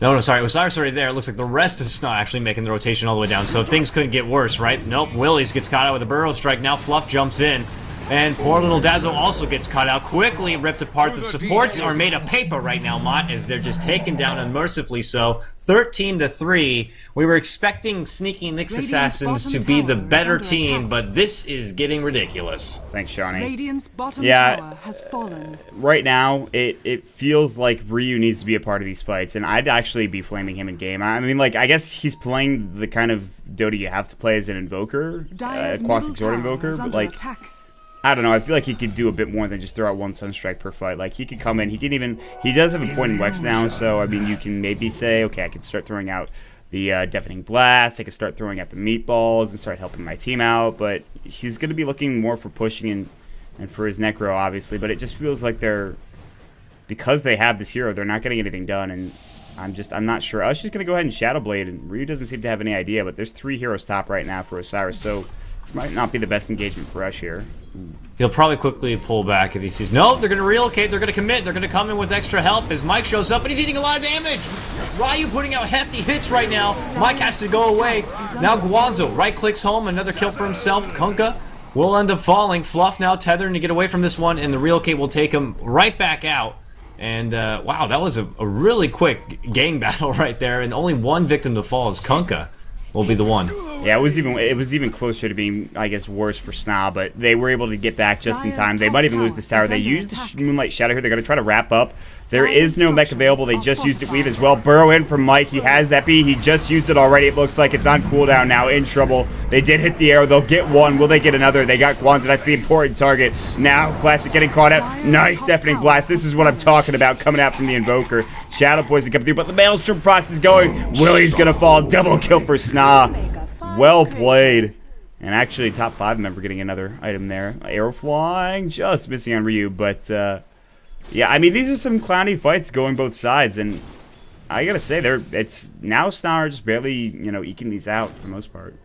C: No, sorry. Osiris already there. It looks like the rest of Sna actually making the rotation all the way down. So things couldn't get worse, right? Nope. Willies gets caught out with a burrow strike. Now Fluff jumps in. And poor little Dazzle also gets cut out, quickly ripped apart. The supports are made of paper right now, Mott, as they're just taken down unmercifully. So 13-3. We were expecting Sneaky Nyx Assassins to be the better team, but this is getting ridiculous.
A: Thanks, Shawnee.
B: Radiant's bottom tower has fallen.
A: Right now, it feels like Ryu needs to be a part of these fights, and I'd actually be flaming him in game. I mean, like, I guess he's playing the kind of Dota you have to play as an Invoker, Quastic Sword Invoker, but like, I don't know, I feel like he could do a bit more than just throw out one Sunstrike per fight. Like, he could come in, he does have a point in Wex now, so, I mean, you can maybe say, okay, I can start throwing out the Deafening Blast, I can start throwing out the Meatballs and start helping my team out, but he's going to be looking more for pushing and for his Necro, obviously, but it just feels like because they have this hero, they're not getting anything done, and I'm not sure. I was just going to go ahead and Shadow Blade, and Ryu doesn't seem to have any idea, but there's 3 heroes top right now for Osiris, so this might not be the best engagement for us here.
C: He'll probably quickly pull back if he sees, no, they're going to relocate, they're going to commit, they're going to come in with extra help as Mike shows up, and he's eating a lot of damage. Ryu putting out hefty hits right now. Mike has to go away. Now Guanzo right-clicks home, another kill for himself. Kunkka will end up falling. Fluff now tethering to get away from this one, and the relocate will take him right back out. And, wow, that was a really quick gang battle right there, and only one victim to fall is Kunkka. Will be the one.
A: Yeah, it was even closer to being, I guess, worse for Sna, but they were able to get back just in time. They might even lose this tower. They used the Moonlight Shadow here. They're going to try to wrap up. There is no mech available. They just used it. Weave as well. Burrow in from Mike. He has Epi. He just used it already. It looks like it's on cooldown now. In trouble. They did hit the arrow. They'll get one. Will they get another? They got Guanzo. That's the important target. Now, Classic getting caught out. Nice Deafening Blast. This is what I'm talking about coming out from the Invoker. Shadow Poison coming through, but the Maelstrom procs is going. Willie's going to fall. Double kill for Sna. Well played. And actually, top 5 member getting another item there. Arrow flying. Just missing on Ryu, but... yeah, I mean, these are some clowny fights going both sides, and I gotta say, it's now Sna are just barely, eking these out for the most part.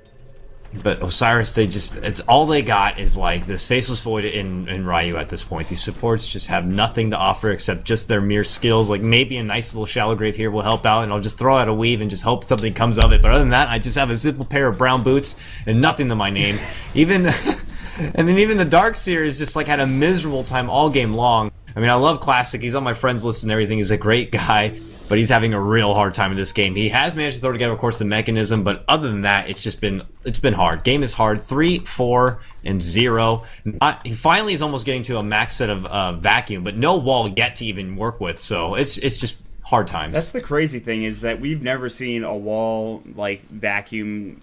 C: But Osiris, it's all they got is like this Faceless Void in Ryu at this point. These supports just have nothing to offer except just their mere skills. Like maybe a nice little Shallow Grave here will help out, and I'll just throw out a weave and just hope something comes of it. But other than that, I just have a simple pair of brown boots and nothing to my name. Even, and then even the Darkseer is just like had a miserable time all game long. I mean, I love Classic. He's on my friends list and everything. He's a great guy, but he's having a real hard time in this game. He has managed to throw together, of course, the mechanism, but other than that, it's been hard. Game is hard. 3, 4, and 0. He finally is almost getting to a max set of vacuum, but no wall yet to even work with. So it's just hard times.
A: That's the crazy thing is that we've never seen a wall like vacuum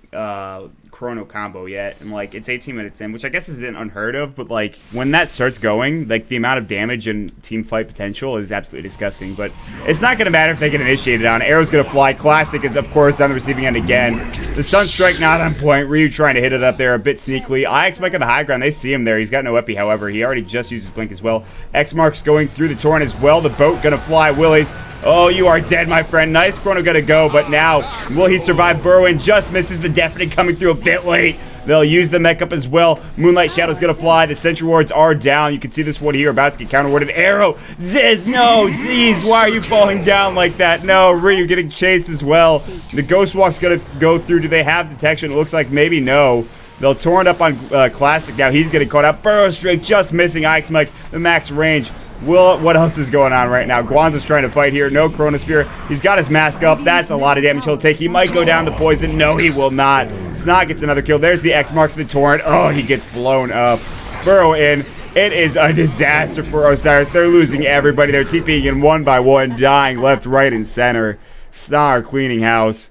A: chrono combo yet, and like it's 18 minutes in, which I guess isn't unheard of, but like when that starts going, like the amount of damage and team fight potential is absolutely disgusting. But it's not gonna matter if they get initiated on. Arrow's gonna fly. Classic is of course on the receiving end again. The Sunstrike not on point. Ryu trying to hit it up there a bit sneakily. IX Mike on the high ground. They see him there. He's got no epi, however. He already just used his blink as well. X Mark's going through the torrent as well. The boat gonna fly. Willies. Oh, you are dead, my friend. Nice chrono gonna go, but now will he survive? Burrowing just misses the Deafening coming through a bit late. They'll use the mech up as well. Moonlight Shadow's gonna fly. The Sentry Wards are down. You can see this one here about to get counter-warded. Arrow! Ziz! No! Ziz! Why are you falling down like that? No! Ryu getting chased as well. The Ghost Walk's gonna go through. Do they have detection? It looks like maybe no. They'll torrent up on Classic. Now he's getting caught out. Burrow straight just missing. IX Mike, the max range. What else is going on right now? Guanzo's trying to fight here. No Chronosphere. He's got his mask up. That's a lot of damage he'll take. He might go down to poison. No, he will not. Snot gets another kill. There's the X marks the torrent. Oh, he gets blown up. Burrow in. It is a disaster for Osiris. They're losing everybody. They're TPing in one by one, dying left, right, and center. Snar cleaning house.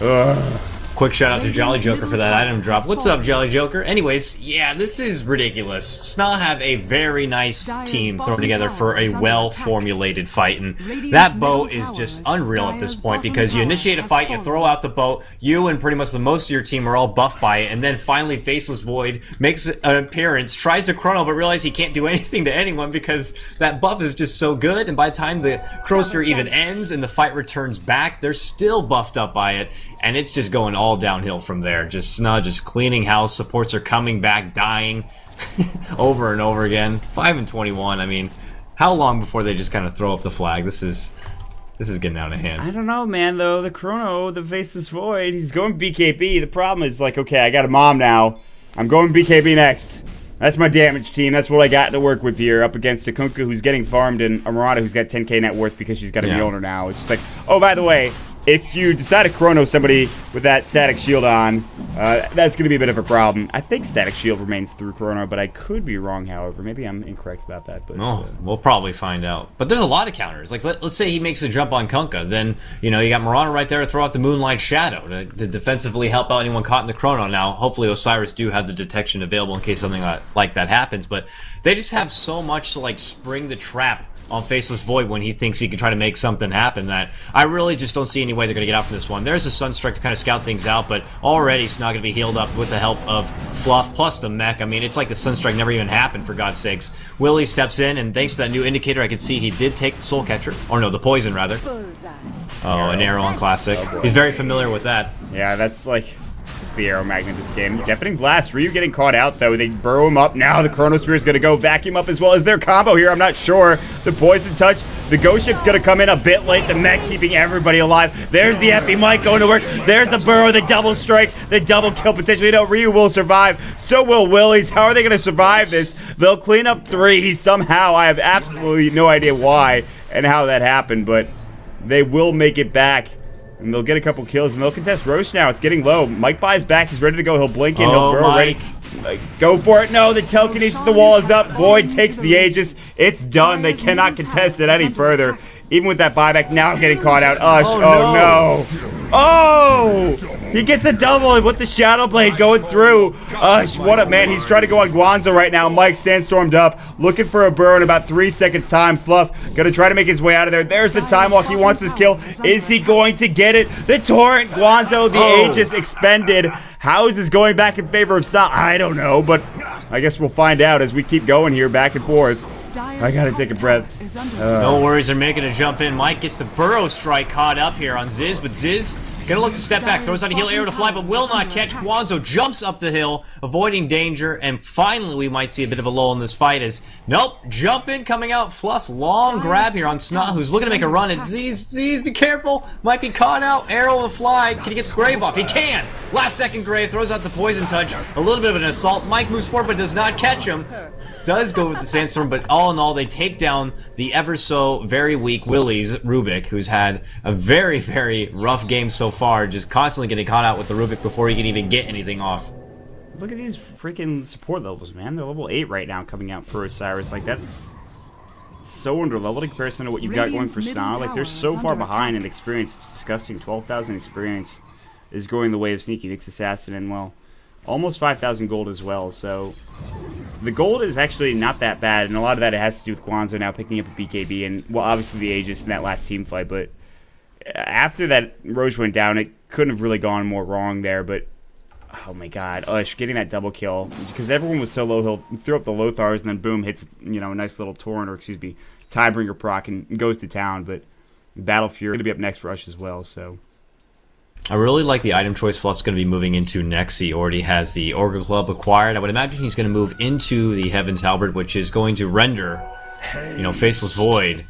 A: Ugh.
C: Quick shout out to Jolly Joker for that item drop. What's up, Jolly Joker? Anyways, yeah, this is ridiculous. Sna have a very nice team thrown together for a well-formulated fight, and that boat is just unreal at this point because you initiate a fight, you throw out the boat, you and pretty much the most of your team are all buffed by it, and then finally Faceless Void makes an appearance, tries to chrono, but realizes he can't do anything to anyone because that buff is just so good, and by the time the Chronosphere even ends and the fight returns back, they're still buffed up by it, and it's just going all downhill from there. Just Sna just cleaning house, supports are coming back, dying over and over again. 5 and 21, I mean, how long before they just kind of throw up the flag? This is getting out of hand.
A: I don't know, man, though. The Chrono, the Faceless Void, he's going BKB. The problem is, like, okay, I got a mom now. I'm going BKB next. That's my damage team. That's what I got to work with here up against a Kunkka who's getting farmed and a Murata who's got 10k net worth because she's got a Mjolnir now. It's just like, oh, by the way, if you decide to chrono somebody with that static shield on, that's going to be a bit of a problem. I think static shield remains through chrono, but I could be wrong, however. Maybe I'm incorrect about that. But
C: we'll probably find out. But there's a lot of counters. Like, let's say he makes a jump on Kunkka. Then, you know, you got Murata right there to throw out the Moonlight Shadow to defensively help out anyone caught in the chrono. Now, hopefully Osiris do have the detection available in case something like that happens. But they just have so much to, like, spring the trap on Faceless Void when he thinks he can try to make something happen that I really just don't see any way they're going to get out from this one. There's a Sunstrike to kind of scout things out, but already it's not going to be healed up with the help of Fluff plus the mech. I mean, it's like the Sunstrike never even happened, for God's sakes. Willie steps in, and thanks to that new indicator, I could see he did take the Soul Catcher. Or no, the Poison, rather. Oh, an arrow on Classic. He's very familiar with that.
A: Yeah, that's like... It's the Arrow Magnet this game. Deafening Blast. Ryu getting caught out, though. They burrow him up. Now the Chronosphere is going to go vacuum up as well as their combo here. I'm not sure. The Poison Touch. The Ghost Ship's going to come in a bit late. The mech keeping everybody alive. There's the Epi Mike going to work. There's the burrow, the double strike, the double kill potentially. No, Ryu will survive. So will Willies. How are they going to survive this? They'll clean up 3 somehow. I have absolutely no idea why and how that happened, but they will make it back. And they'll get a couple kills, and they'll contest Roche now. It's getting low. Mike buys back. He's ready to go. He'll blink in. He'll burrow ready. Go for it. No, the telekinesis, the wall is up. Void takes the Aegis. It's done. They cannot contest it any further. Even with that buyback, now getting caught out. Ush. Oh, no. Oh! He gets a double with the Shadow Blade going through. Ush, what up, man? He's trying to go on Guanzo right now. Mike sandstormed up, looking for a burrow in about 3 seconds time. Fluff gonna try to make his way out of there. There's the time walk. He wants this kill. Is he going to get it? The Torrent, Guanzo, the Aegis expended. How is this going back in favor of Sna? I don't know, but I guess we'll find out as we keep going here back and forth. I gotta take a breath.
C: No worries, they're making a jump in. Mike gets the Burrow Strike caught up here on Ziz, but Ziz gonna look to step back, throws out a heal arrow to fly, but will not catch. Guanzo jumps up the hill, avoiding danger, and finally we might see a bit of a lull in this fight as, nope, jump in, coming out, Fluff, long grab here on Sna, who's looking to make a run at Ziz, be careful, might be caught out, arrow to fly, can he get the Grave off? He can! Last second Grave, throws out the Poison Touch, a little bit of an assault, Mike moves forward but does not catch him, does go with the Sandstorm, but all in all, they take down the ever so very weak Willie's Rubik, who's had a very, very rough game so far, just constantly getting caught out with the Rubik before he can even get anything off.
A: Look at these freaking support levels, man. They're level 8 right now coming out for Osiris. Like, that's so underleveled in comparison to what you've got going for Sna. Like, they're so far behind in experience. It's disgusting. 12,000 experience is going the way of Sneaky Nick's Assassin, and, well, almost 5,000 gold as well, so the gold is actually not that bad, and a lot of that has to do with Guanzo now picking up a BKB, and, well, obviously the Aegis in that last team fight, but after that Roche went down, it couldn't have really gone more wrong there, but oh my god, Ush getting that double kill, because everyone was so low, he'll throw up the Lothars, and then boom, hits, you know, a nice little Torrent, or excuse me, Tidebringer proc, and goes to town, but Battle Fury going to be up next for Ush as well, so
C: I really like the item choice Fluff's going to be moving into next. He already has the Orga Club acquired. I would imagine he's going to move into the Heaven's Halberd, which is going to render, you know, Faceless Void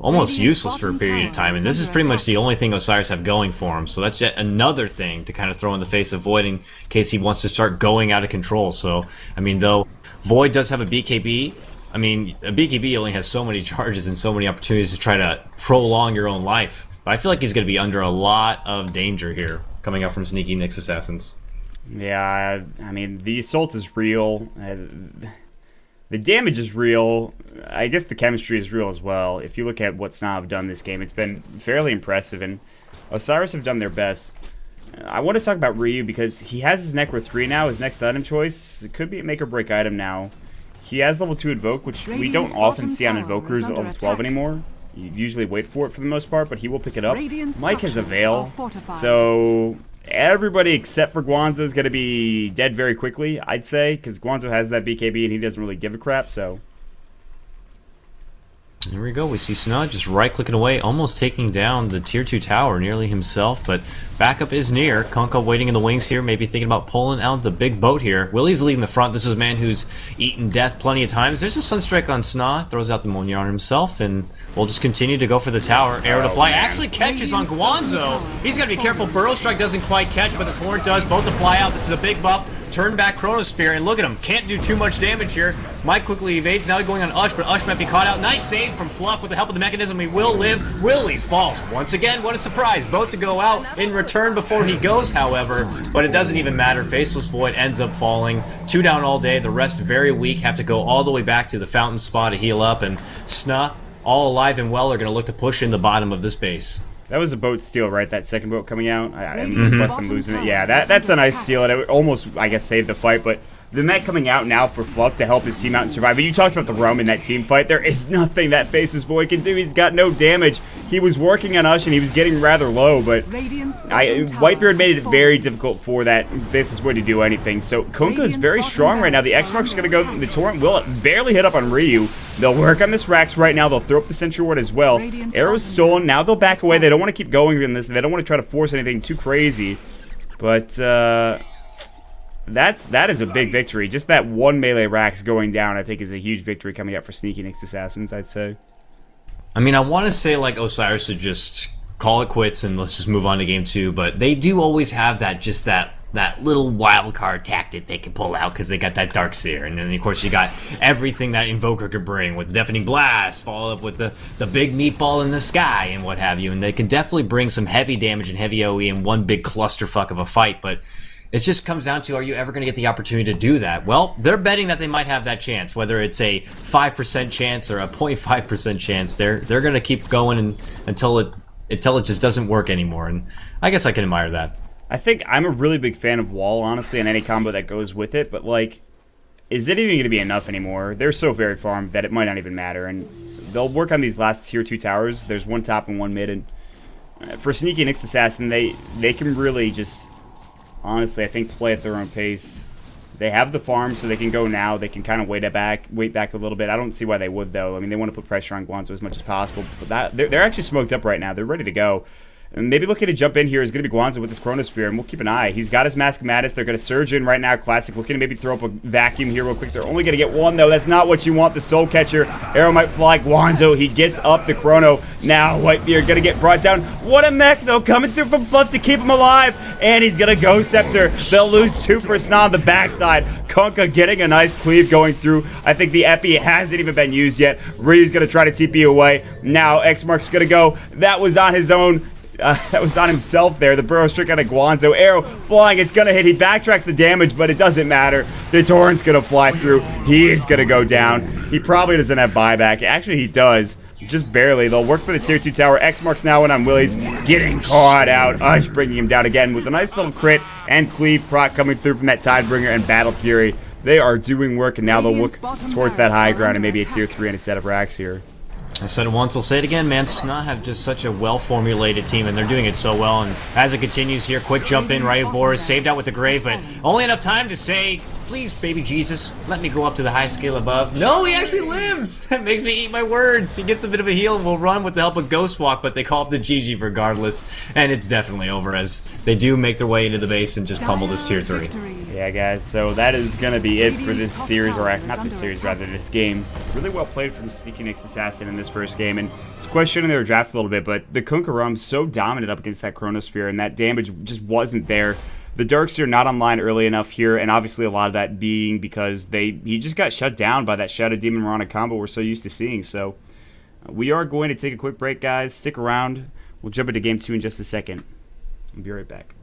C: almost useless for a period of time. And this is pretty much the only thing Osiris have going for him. So that's yet another thing to kind of throw in the face of Void in case he wants to start going out of control. So, I mean, though Void does have a BKB, I mean, a BKB only has so many charges and so many opportunities to try to prolong your own life. But I feel like he's going to be under a lot of danger here, coming out from Sneaky Nick's Assassins.
A: Yeah, I mean, the assault is real. The damage is real. I guess the chemistry is real as well. If you look at what Sna have done this game, it's been fairly impressive, and Osiris have done their best. I want to talk about Ryu because he has his Necro 3 now, his next item choice. It could be a make or break item now. He has level 2 Invoke, which we don't often see on Invokers at level 12 anymore. You usually wait for it for the most part, but he will pick it up. Mike has a Veil, so everybody except for Guanzo is going to be dead very quickly, I'd say, because Guanzo has that BKB and he doesn't really give a crap, so...
C: Here we go. We see Snud just right-clicking away, almost taking down the Tier 2 tower nearly himself, but backup is near. Kunkka waiting in the wings here, maybe thinking about pulling out the big boat here. Willie's leading the front. This is a man who's eaten death plenty of times. There's a Sunstrike on Sna, throws out the Monyarn himself, and we'll just continue to go for the tower. Arrow to fly actually catches on Guanzo. He's got to be careful. Burrow Strike doesn't quite catch, but the Torrent does. Both to fly out. This is a big buff. Turn back Chronosphere, and look at him. Can't do too much damage here. Mike quickly evades. Now he's going on Ush, but Ush might be caught out. Nice save from Fluff with the help of the mechanism. He will live. Willie's falls. Once again, what a surprise. Both to go out in return before he goes, however, but it doesn't even matter. Faceless Void ends up falling. 2 down all day. The rest very weak. Have to go all the way back to the fountain spa to heal up, and Sna, all alive and well, are going to look to push in the bottom of this base.
A: That was a boat steal, right? That second boat coming out? Unless I'm losing it. Yeah, that's a nice steal, and it almost, I guess, saved the fight, but the mech coming out now for Fluff to help his team out and survive. But you talked about the roam in that team fight. There is nothing that Faceless Void can do. He's got no damage. He was working on Ush, and he was getting rather low, but Whitebeard made it very difficult for that Faceless Void to do anything. So Kunkka is very strong right now. The X-Mark's going to go. The Torrent will barely hit up on Ryu. They'll work on this Rax right now. They'll throw up the Sentry Ward as well. Arrow's stolen. Now they'll back away. They don't want to keep going in this. They don't want to try to force anything too crazy. But that is a big victory. Just that one melee Rax going down, I think, is a huge victory coming up for Sneaky Nyx Assassins, I'd say.
C: I mean, I want to say, like, Osiris should just call it quits and let's just move on to game 2, but they do always have that little wild card tactic they can pull out because they got that Darkseer, and then of course you got everything that Invoker could bring with Deafening Blast, follow up with the big meatball in the sky and what have you, and they can definitely bring some heavy damage and heavy OE in one big clusterfuck of a fight, but it just comes down to, are you ever going to get the opportunity to do that? Well, they're betting that they might have that chance, whether it's a 5% chance or a 0.5% chance. They're going to keep going until it just doesn't work anymore, and I guess I can admire that.
A: I think I'm a really big fan of Wall, honestly, and any combo that goes with it, but, like, is it even going to be enough anymore? They're so very farmed that it might not even matter, and they'll work on these last tier 2 towers. There's one top and one mid, and for Sneaky Nyx Assassin, they can really just, honestly, I think, play at their own pace. They have the farm, so they can go now. They can kind of wait back a little bit. I don't see why they would, though. I mean, they want to put pressure on Guanzo as much as possible, but they're actually smoked up right now. They're ready to go. And maybe looking to jump in here is going to be Guanzo with his Chronosphere, and we'll keep an eye. He's got his Mask of Madness. They're going to surge in right now. Classic looking to maybe throw up a vacuum here real quick. They're only going to get one, though. That's not what you want. The Soul Catcher. Arrow might fly. Guanzo, he gets up the Chrono. Now Whitebeard going to get brought down. What a mech, though, coming through from Fluff to keep him alive. And he's going to go Scepter. They'll lose 2 for Sna on the backside. Kunkka getting a nice cleave going through. I think the Epi hasn't even been used yet. Ryu's going to try to TP away. Now X-Mark's going to go. That was on his own. That was on himself there. The Burrow Strike out of Guanzo. Arrow flying. It's going to hit. He backtracks the damage, but it doesn't matter. The Torrent's going to fly through. He is going to go down. He probably doesn't have buyback. Actually, he does. Just barely. They'll work for the tier 2 tower. X-Mark's now in on Willie's. Getting caught out. Ush bringing him down again with a nice little crit and cleave proc coming through from that Tidebringer and Battle Fury. They are doing work, and now they'll look towards that high ground and maybe a tier 3 and a set of racks here.
C: I said it once, I'll say it again, man. Sna have just such a well-formulated team, and they're doing it so well. And as it continues here, quick jump in, right? Boris saved out with the grave, but only enough time to say, please, baby Jesus, let me go up to the high scale above. No, he actually lives! That makes me eat my words. He gets a bit of a heal and will run with the help of Ghost Walk, but they call up the GG regardless, and it's definitely over as they do make their way into the base and just pummel this tier 3.
A: Yeah, guys, so that is going to be it for this series, or not this series, rather, this game. Really well played from Sneaky Nyx Assassin in this first game, and it's questioning their draft a little bit, but the Kunkka Rum's so dominant up against that Chronosphere, and that damage just wasn't there. The Darkseer not online early enough here, and obviously a lot of that being because he just got shut down by that Shadow Demon Mirana combo we're so used to seeing. So we are going to take a quick break, guys. Stick around. We'll jump into game 2 in just a second. I'll be right back.